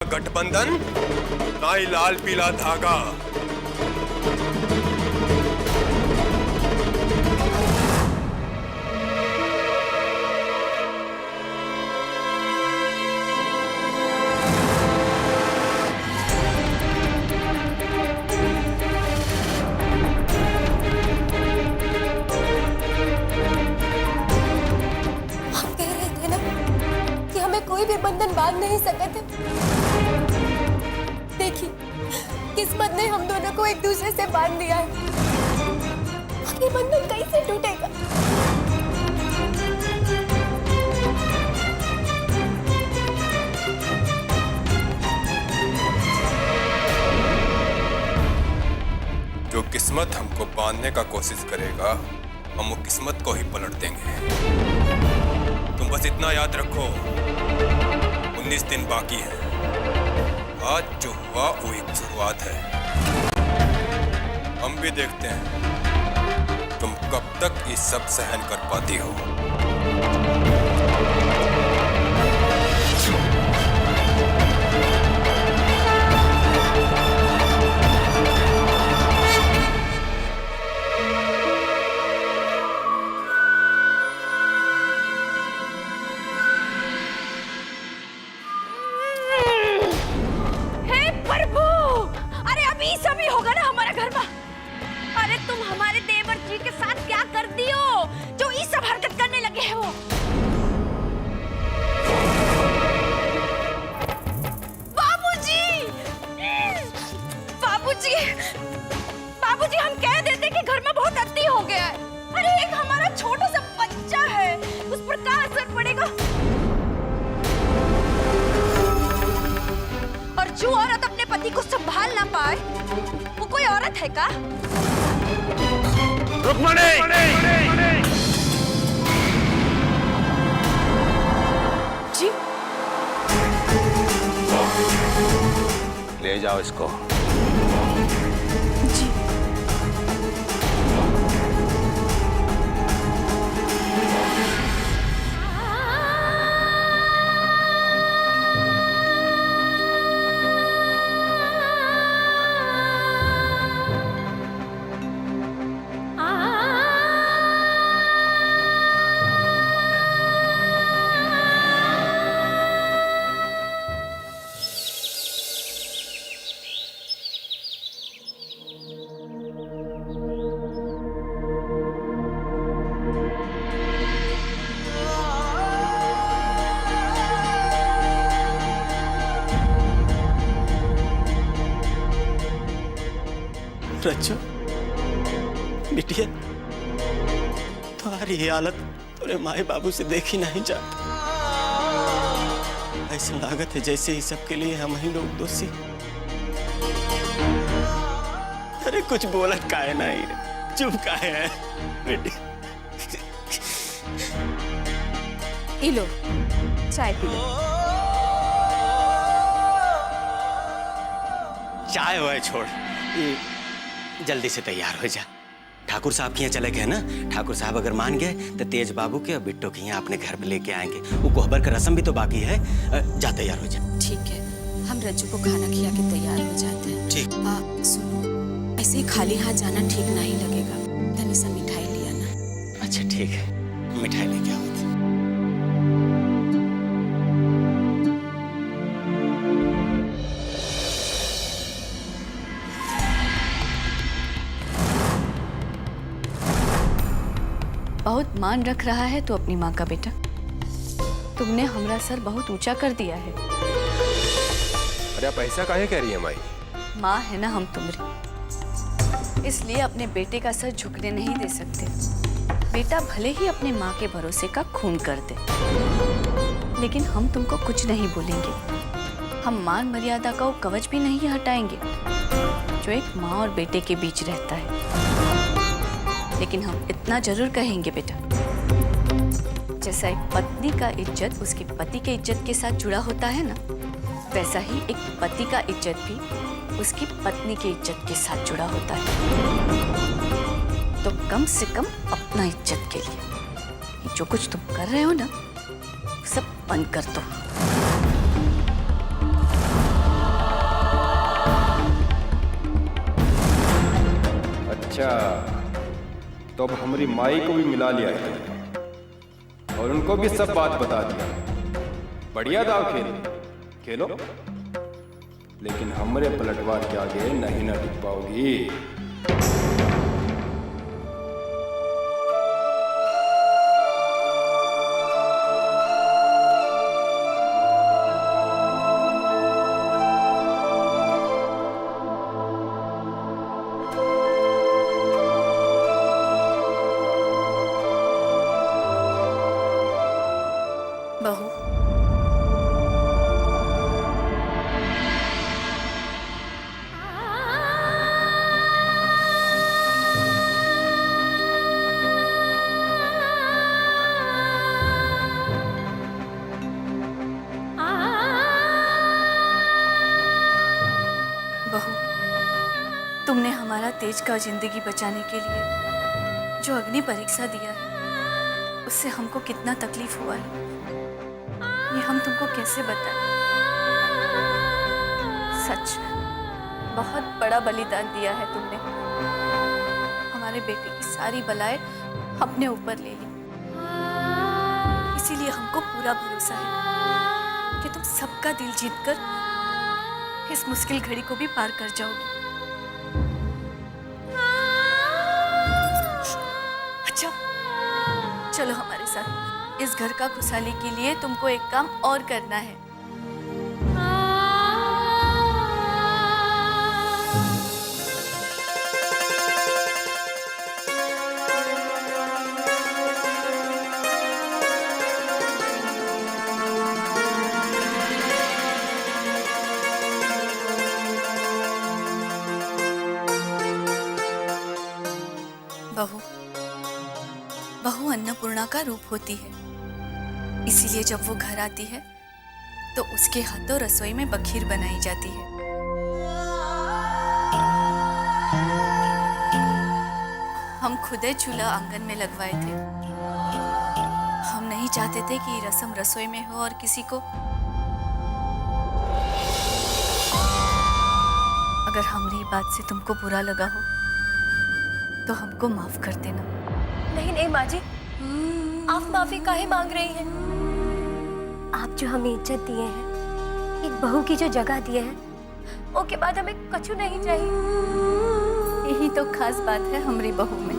गठबंधन ना ही लाल पीला धागा। आप कह रहे थे ना कि हमें कोई भी बंधन बांध नहीं सकते। देखिए, किस्मत ने हम दोनों को एक दूसरे से बांध दिया है। ये बंधन कैसे टूटेगा? जो किस्मत हमको बांधने का कोशिश करेगा, हम वो किस्मत को ही पलट देंगे। तुम बस इतना याद रखो, 19 दिन बाकी हैं। आज जो हुआ वो एक शुरुआत है। हम भी देखते हैं तुम कब तक ये सब सहन कर पाती हो। सभी होगा ना हमारा घर में। अरे तुम हमारे देवर जी के साथ क्या कर दियो जो ये सब हरकत करने लगे हो? बाबूजी, बाबूजी, बाबूजी, हम कह देते कि घर में बहुत अति हो गया है। अरे एक हमारा छोटा सा बच्चा है, उस पर क्या असर पड़ेगा? और जो औरत अपने पति को संभाल ना पाए वो कोई औरत है का? रुक्मणी! जी ले जाओ इसको। जी रज्जू, बिटिया, तुम्हारी ये हालत तेरे माए बाबू से देखी नहीं जाती। ऐसा लागत है जैसे ही सबके लिए हम ही लोग दोषी। अरे कुछ बोलत काहे नहीं, चुप काहे है बेटी? ये लो चाय पी लो। चाय हुआ छोड़, जल्दी से तैयार हो जा। ठाकुर साहब के यहाँ चले गए ना, ठाकुर साहब अगर मान गए तो तेज बाबू के और बिट्टो के यहाँ अपने घर पे लेके आएंगे। वो कोहबर का रस्म भी तो बाकी है। जा तैयार हो जा। ठीक है, हम रज्जू को खाना खिला के तैयार हो जाते हैं। ठीक। सुनो, ऐसे ही खाली हाथ जाना ठीक नहीं लगेगा। तनी सा मिठाई लिया ना। अच्छा ठीक है, मिठाई लेके आओ। बहुत मान रख रहा है तो अपनी माँ का बेटा। तुमने हमारा सर बहुत ऊंचा कर दिया है। अरे आप ऐसा काहे कह रही है माई? माँ है ना हम तुम्हारी, इसलिए अपने बेटे का सर झुकने नहीं दे सकते। बेटा भले ही अपने माँ के भरोसे का खून कर दे, लेकिन हम तुमको कुछ नहीं बोलेंगे। हम मान मर्यादा का वो कवच भी नहीं हटाएंगे जो एक माँ और बेटे के बीच रहता है। लेकिन हम इतना जरूर कहेंगे बेटा, जैसा एक पत्नी का इज्जत उसके पति के इज्जत के साथ जुड़ा होता है ना, वैसा ही एक पति का इज्जत भी उसकी पत्नी की इज्जत के साथ जुड़ा होता है। तो कम से कम अपना इज्जत के लिए जो कुछ तुम कर रहे हो ना, सब बंद कर दो। अच्छा, तो अब हमारी माई को भी मिला लिया है तुमने और उनको भी सब बात बता दिया। बढ़िया दाव खेलो, लेकिन हमारे पलटवार के आगे नहीं ना टिक पाओगी। बहू, बहू, तुमने हमारा तेज का जिंदगी बचाने के लिए जो अग्नि परीक्षा दिया है, उससे हमको कितना तकलीफ हुआ है, ये हम तुमको कैसे बताएं। सच, बहुत बड़ा बलिदान दिया है तुमने। हमारे बेटे की सारी बलाएं अपने ऊपर ले ली। इसीलिए हमको पूरा भरोसा है कि तुम सबका दिल जीतकर इस मुश्किल घड़ी को भी पार कर जाओगी। अच्छा, चलो हमारे साथ। इस घर का खुशहाली के लिए तुमको एक काम और करना है। बहू, बहू अन्नपूर्णा का रूप होती है, इसीलिए जब वो घर आती है तो उसके हाथों रसोई में बखीर बनाई जाती है। हम खुदे चूल्हा आंगन में लगवाए थे। हम नहीं चाहते थे कि रस्म रसोई में हो और किसी को अगर हमारी बात से तुमको बुरा लगा हो तो हमको माफ कर देना। नहीं नहीं माँ जी, आप माफी काहे मांग रही हैं? आप जो हमें इज्जत दिए हैं, एक बहू की जो जगह दिए हैं, उसके बाद हमें कछु नहीं चाहिए। यही तो खास बात है हमारी बहू में,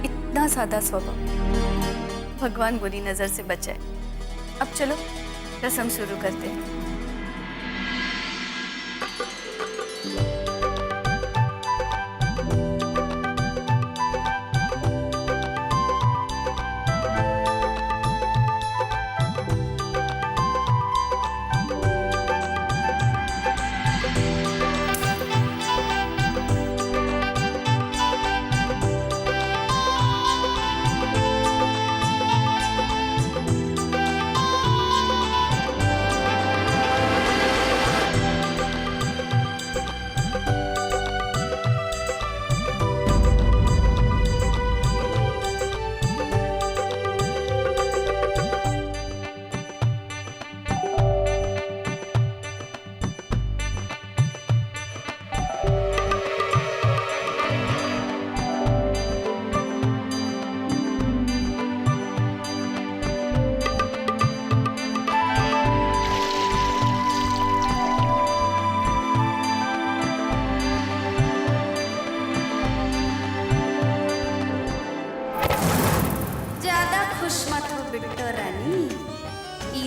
इतना सादा स्वभाव। भगवान बुरी नजर से बचाए। अब चलो रस्म शुरू करते हैं।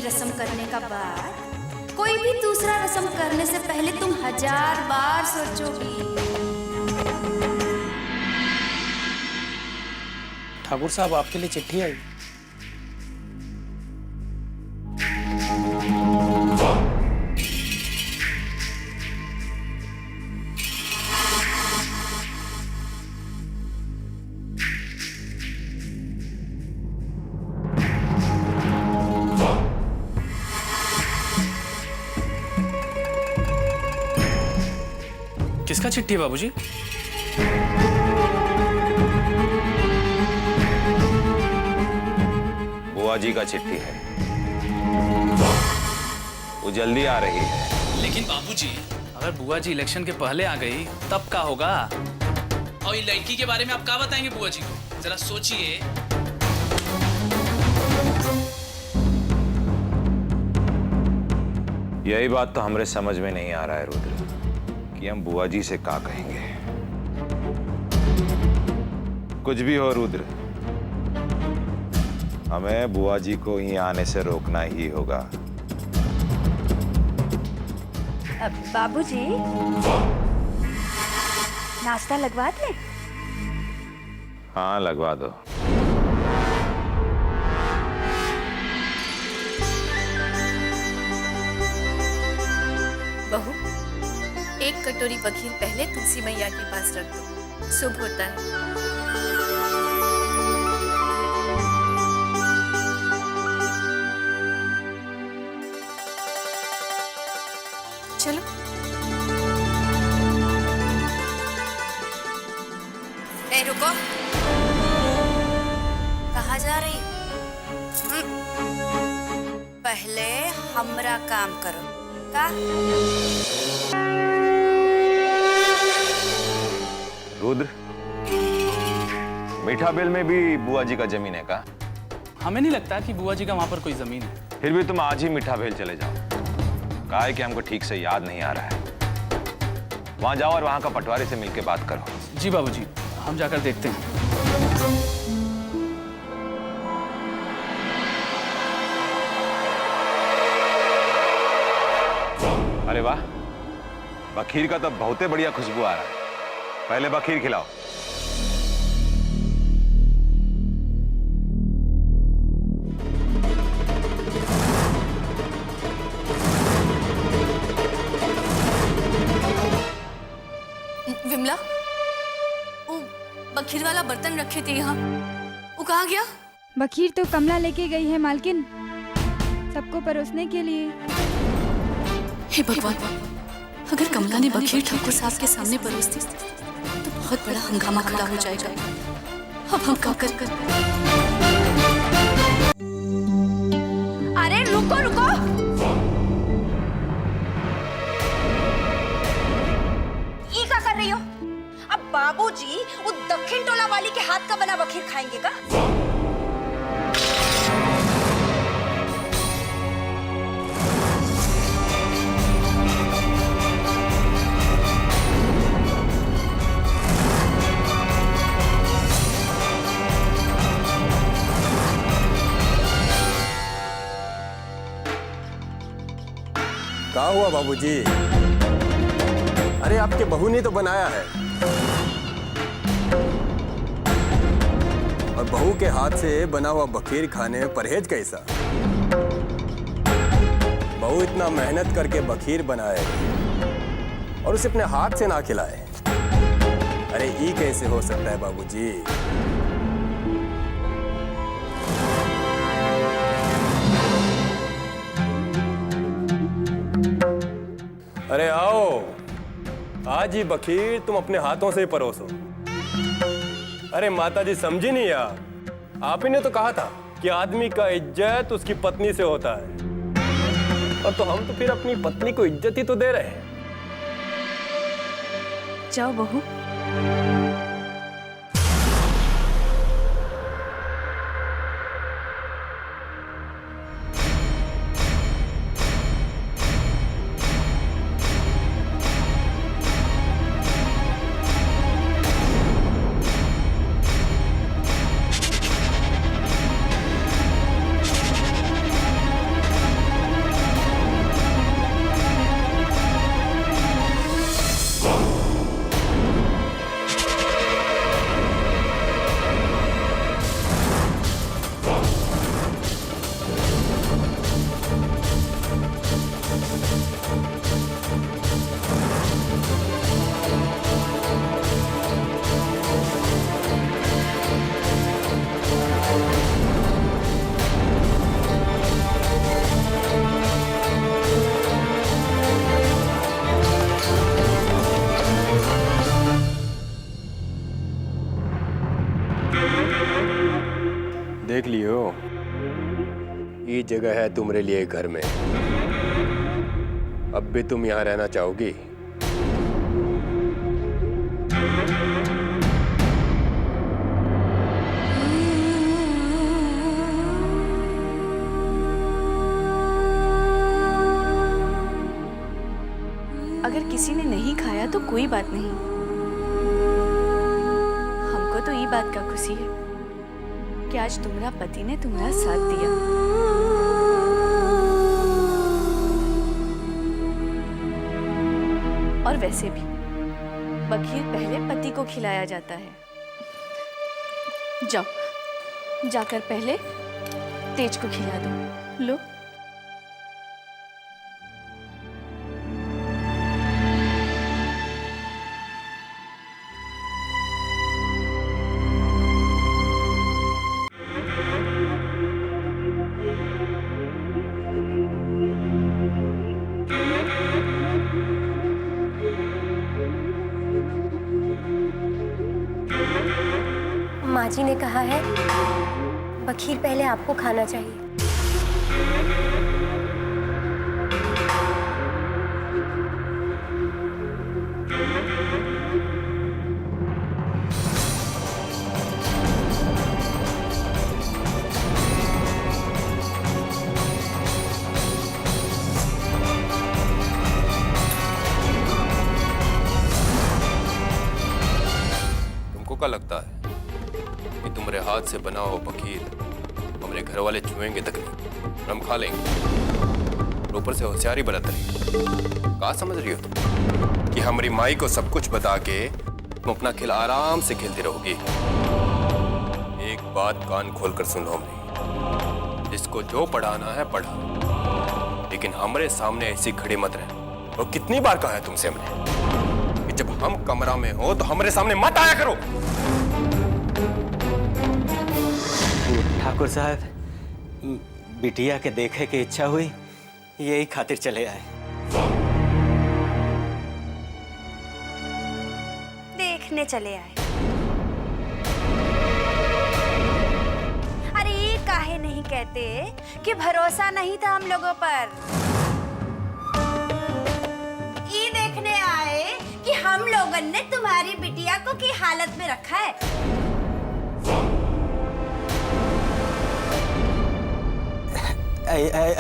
रस्म करने का बाद कोई भी दूसरा रस्म करने से पहले तुम 1000 बार सोचोगी। ठाकुर साहब, आपके लिए चिट्ठी आई। किसका चिट्ठी है बाबूजी? बुआ जी का चिट्ठी है, वो जल्दी आ रही है। लेकिन बाबूजी, अगर बुआ जी इलेक्शन के पहले आ गई तब क्या होगा? और ये लड़की के बारे में आप क्या बताएंगे बुआ जी को? जरा सोचिए। यही बात तो हमरे समझ में नहीं आ रहा है रुद्र कि हम बुआ जी से क्या कहेंगे। कुछ भी हो रुद्र, हमें बुआ जी को यहीं आने से रोकना ही होगा। बाबूजी, नाश्ता लगवा दे? हाँ लगवा दो। बहू, एक कटोरी बखीर पहले तुलसी मैया के पास रख दो, शुभ होता है। चलो। ए रुको, कहाँ जा रही? पहले हमरा काम करो का? रुद्र, मीठा बेल में भी बुआ जी का जमीन है का? हमें नहीं लगता कि बुआ जी का वहां पर कोई जमीन है। फिर भी तुम आज ही मीठा बेल चले जाओ। कहा है कि हमको ठीक से याद नहीं आ रहा है। वहां जाओ और वहां का पटवारी से मिलकर बात करो। जी बाबूजी, हम जाकर देखते हैं। अरे वाह, बखीर का तो बहुते बढ़िया खुशबू आ रहा है। पहले बखीर खिलाओ। विमला, वो बखीर वाला बर्तन रखे थे यहाँ, वो कहाँ गया? बखीर तो कमला लेके गई है मालकिन, सबको परोसने के लिए। हे भगवान, अगर कमला ने बखीर ठाकुर साहब के सामने परोस दी तो बहुत बड़ा हंगामा खड़ा हो जाएगा। अब हम क्या कर? अरे रुको रुको, ये क्या कर रही हो? अब बाबूजी वो दक्षिण टोला वाली के हाथ का बना बखीर खाएंगे का? क्या हुआ बाबूजी? अरे आपके बहू ने तो बनाया है, और बहू के हाथ से बना हुआ बखीर खाने में परहेज कैसा? बहू इतना मेहनत करके बखीर बनाए और उसे अपने हाथ से ना खिलाए। अरे ये कैसे हो सकता है बाबूजी? अरे आओ, आज ही बखीर तुम अपने हाथों से परोसो। अरे माता जी समझी नहीं यार, आप ही ने तो कहा था कि आदमी का इज्जत उसकी पत्नी से होता है, और तो हम तो फिर अपनी पत्नी को इज्जत ही तो दे रहे हैं। जाओ बहू। देख लियो, ये जगह है तुम्हारे लिए घर में। अब भी तुम यहाँ रहना चाहोगी? अगर किसी ने नहीं खाया तो कोई बात नहीं, हमको तो ये बात का खुशी है कि आज तुम्हारा पति ने तुम्हारा साथ दिया। और वैसे भी बखीर पहले पति को खिलाया जाता है। जाओ, जाकर पहले तेज को खिला दो। लो। माँ जी ने कहा है बखीर पहले आपको खाना चाहिए। तुमको क्या लगता है कि तुम्हारे हाथ से बना हुआ बखीर हमारे घर वाले छुएंगे तक नहीं, हम खा लेंगे? और ऊपर से होशियारी बरत रही, क्या समझ रही हो तुम कि हमारी माई को सब कुछ बता के तुम अपना खेल आराम से खेलती रहोगी? एक बात कान खोल कर सुन लो हमारी, जिसको जो पढ़ाना है पढ़ा, लेकिन हमारे सामने ऐसी खड़ी मत रहे। और कितनी बार कहा है तुमसे हमने कि जब हम कमरा में हो तो हमारे सामने मत आया करो। ठाकुर साहब, बिटिया के देखे की इच्छा हुई, यही खातिर चले आए। देखने चले आए? अरे ये काहे नहीं कहते कि भरोसा नहीं था हम लोगों पर? ये देखने आए कि हम लोगों ने तुम्हारी बिटिया को की हालत में रखा है।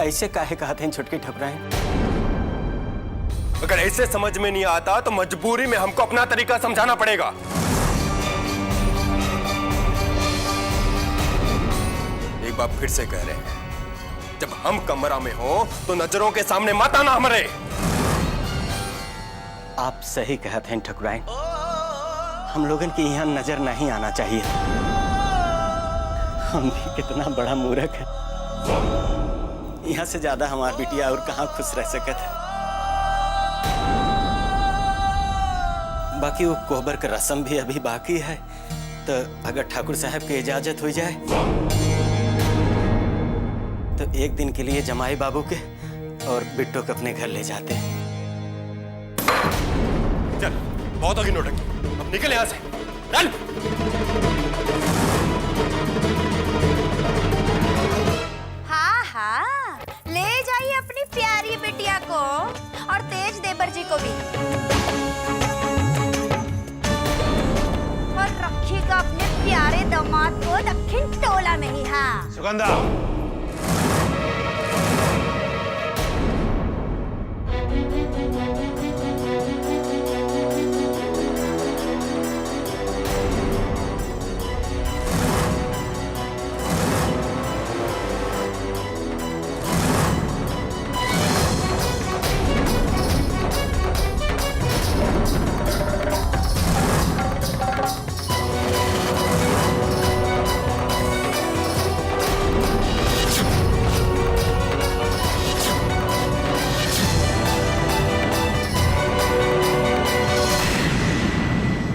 ऐसे काहे कहते हैं छुटकी ठकुराइन? अगर ऐसे समझ में नहीं आता तो मजबूरी में हमको अपना तरीका समझाना पड़ेगा। एक बार फिर से कह रहे हैं, जब हम कमरा में हो तो नजरों के सामने मत आना हमारे। आप सही कहते हैं ठकुराइन, हम लोगन की यहाँ नजर नहीं आना चाहिए। हम भी कितना बड़ा मूर्ख है, यहाँ से ज्यादा हमारी बिटिया और कहाँ खुश रह सकत है। बाकी वो कोहबर का रस्म भी अभी बाकी है, तो अगर ठाकुर साहब की इजाजत हो जाए तो एक दिन के लिए जमाई बाबू के और बिट्टो को अपने घर ले जाते हैं। चल, बहुत होगी नौटंकी, अब निकल यहाँ से। चल। हाँ, ले जाइए अपनी प्यारी बिटिया को और तेज देवर जी को भी, और रखिएगा अपने प्यारे दामाद को दक्षिण टोला में ही। हाँ सुगंधा,